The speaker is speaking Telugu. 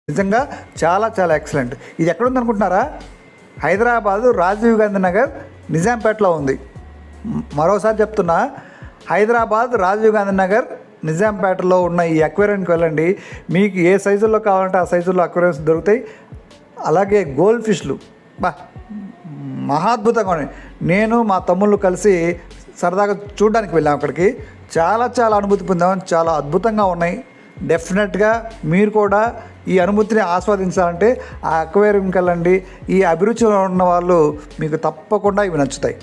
నిజంగా చాలా చాలా ఎక్సలెంట్. ఇది ఎక్కడుంది అనుకుంటున్నారా? హైదరాబాదు రాజీవ్ గాంధీ నగర్ నిజాంపేటలో ఉంది. మరోసారి చెప్తున్నా, హైదరాబాద్ రాజీవ్ గాంధీ నగర్ నిజాంపేటలో ఉన్న ఈ అక్వేరియంకి వెళ్ళండి. మీకు ఏ సైజుల్లో కావాలంటే ఆ సైజుల్లో అక్వేరియంస్ దొరుకుతాయి. అలాగే గోల్డ్ ఫిష్లు మహాద్భుతంగా ఉన్నాయి. నేను మా తమ్ముళ్ళు కలిసి సరదాగా చూడడానికి వెళ్ళాం. అక్కడికి చాలా చాలా అనుభూతి పొందాం. చాలా అద్భుతంగా ఉన్నాయి. డెఫినెట్గా మీరు కూడా ఈ అనుభూతిని ఆస్వాదించాలంటే ఆ అక్వేరియంకి వెళ్ళండి. ఈ అభిరుచిలో ఉన్న వాళ్ళు మీకు తప్పకుండా ఇవి నచ్చుతాయి.